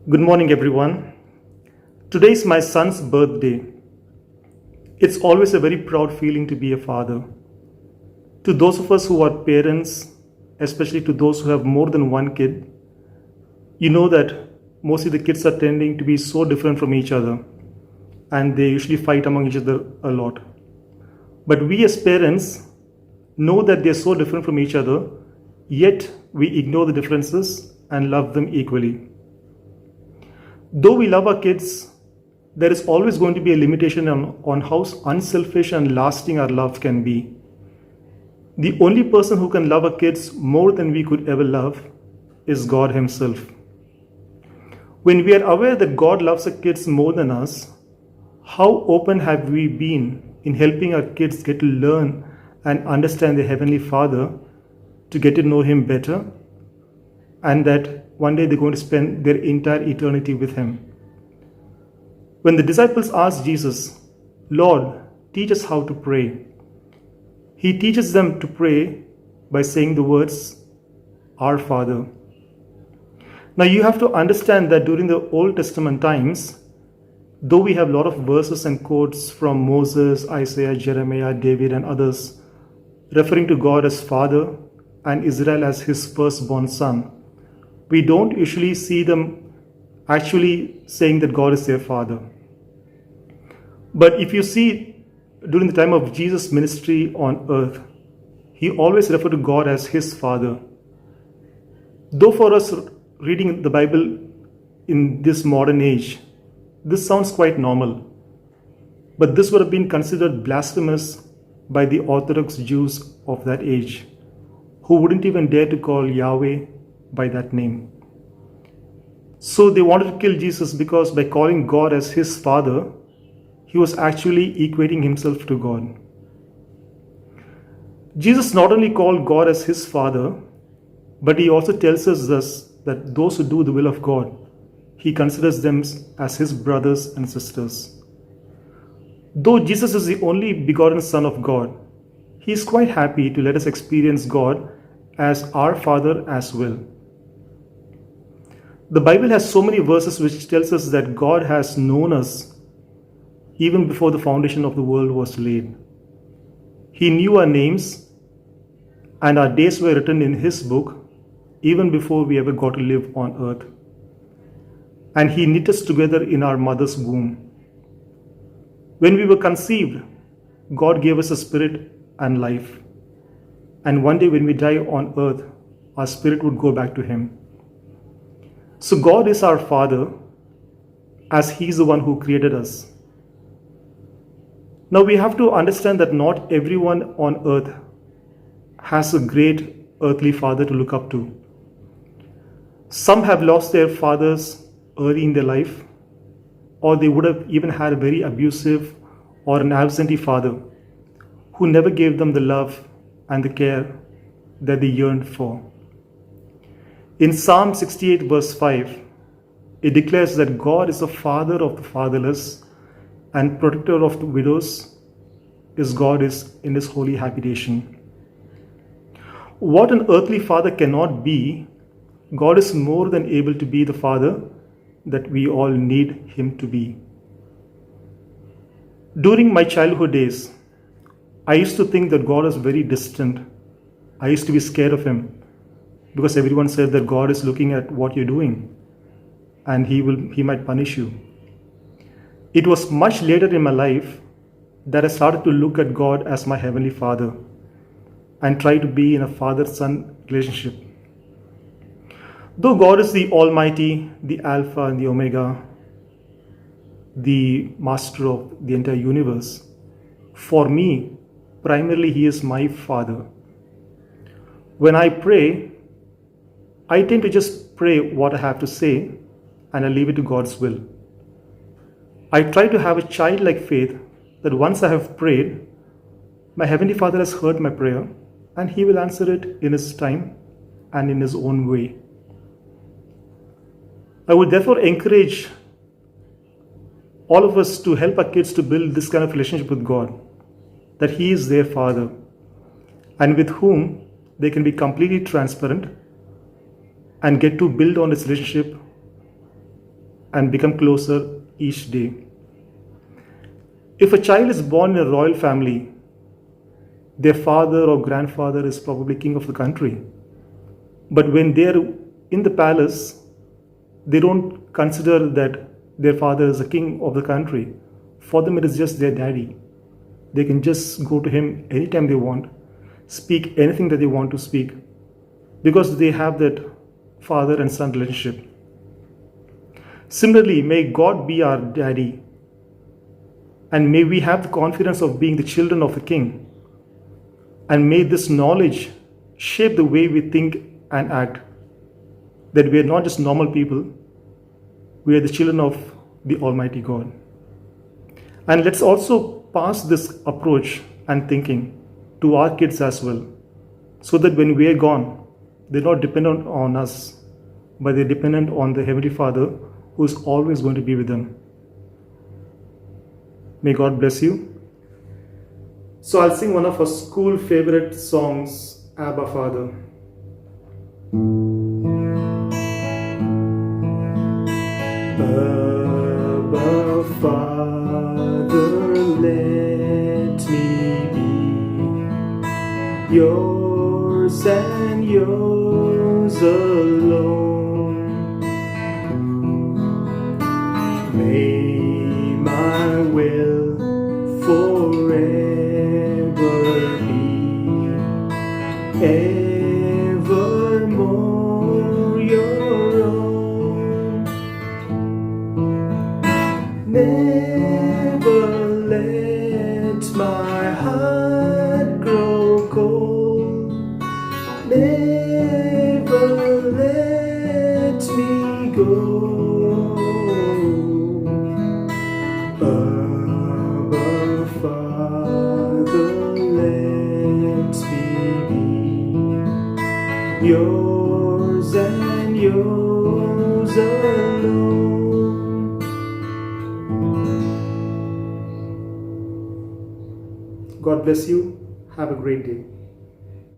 Good morning, everyone. Today is my son's birthday. It's always a very proud feeling to be a father. To those of us who are parents, especially to those who have more than one kid, you know that mostly the kids are tending to be so different from each other and they usually fight among each other a lot. But we as parents know that they're so different from each other, yet we ignore the differences and love them equally. Though we love our kids, there is always going to be a limitation on how unselfish and lasting our love can be. The only person who can love our kids more than we could ever love is God Himself. When we are aware that God loves our kids more than us, how open have we been in helping our kids get to learn and understand their Heavenly Father, to get to know Him better, and that one day they're going to spend their entire eternity with Him. When the disciples asked Jesus, "Lord, teach us how to pray," He teaches them to pray by saying the words, "Our Father." Now you have to understand that during the Old Testament times, though we have a lot of verses and quotes from Moses, Isaiah, Jeremiah, David, and others referring to God as Father and Israel as His firstborn son, we don't usually see them actually saying that God is their Father. But if you see during the time of Jesus' ministry on earth, He always referred to God as His Father. Though for us reading the Bible in this modern age, this sounds quite normal, but this would have been considered blasphemous by the Orthodox Jews of that age, who wouldn't even dare to call Yahweh by that name. So they wanted to kill Jesus because by calling God as His Father, He was actually equating Himself to God. Jesus not only called God as His Father, but He also tells us thus that those who do the will of God, He considers them as His brothers and sisters. Though Jesus is the only begotten Son of God, He is quite happy to let us experience God as our Father as well. The Bible has so many verses which tells us that God has known us even before the foundation of the world was laid. He knew our names and our days were written in His book even before we ever got to live on earth. And He knit us together in our mother's womb. When we were conceived, God gave us a spirit and life. And one day when we die on earth, our spirit would go back to Him. So God is our Father, as He is the one who created us. Now we have to understand that not everyone on earth has a great earthly father to look up to. Some have lost their fathers early in their life, or they would have even had a very abusive or an absentee father who never gave them the love and the care that they yearned for. In Psalm 68 verse 5, it declares that God is the father of the fatherless and protector of the widows, as God is in His holy habitation. What an earthly father cannot be, God is more than able to be the father that we all need Him to be. During my childhood days, I used to think that God was very distant. I used to be scared of Him because everyone said that God is looking at what you're doing and He might punish you. It was much later in my life that I started to look at God as my Heavenly Father and try to be in a father-son relationship. Though God is the Almighty, the Alpha and the Omega, the Master of the entire universe, for me, primarily He is my Father. When I pray, I tend to just pray what I have to say and I leave it to God's will. I try to have a childlike faith that once I have prayed, my Heavenly Father has heard my prayer and He will answer it in His time and in His own way. I would therefore encourage all of us to help our kids to build this kind of relationship with God, that He is their Father and with whom they can be completely transparent and get to build on this relationship and become closer each day. If a child is born in a royal family, their father or grandfather is probably king of the country. But when they're in the palace, they don't consider that their father is the king of the country. For them, it is just their daddy. They can just go to him anytime they want, speak anything that they want to speak, because they have that father and son relationship. Similarly, may God be our daddy, and may we have the confidence of being the children of the king. And may this knowledge shape the way we think and act, that we are not just normal people, we are the children of the Almighty God. And let's also pass this approach and thinking to our kids as well, so that when we are gone, they're not dependent on us, but they're dependent on the Heavenly Father who is always going to be with them. May God bless you. So I'll sing one of our school favorite songs, Abba Father. Abba Father, let me be yours and yours alone. May my will forever be evermore your own. Never let my heart grow cold. Never let me go. Abba Father, let me be yours and yours alone. God bless you. Have a great day.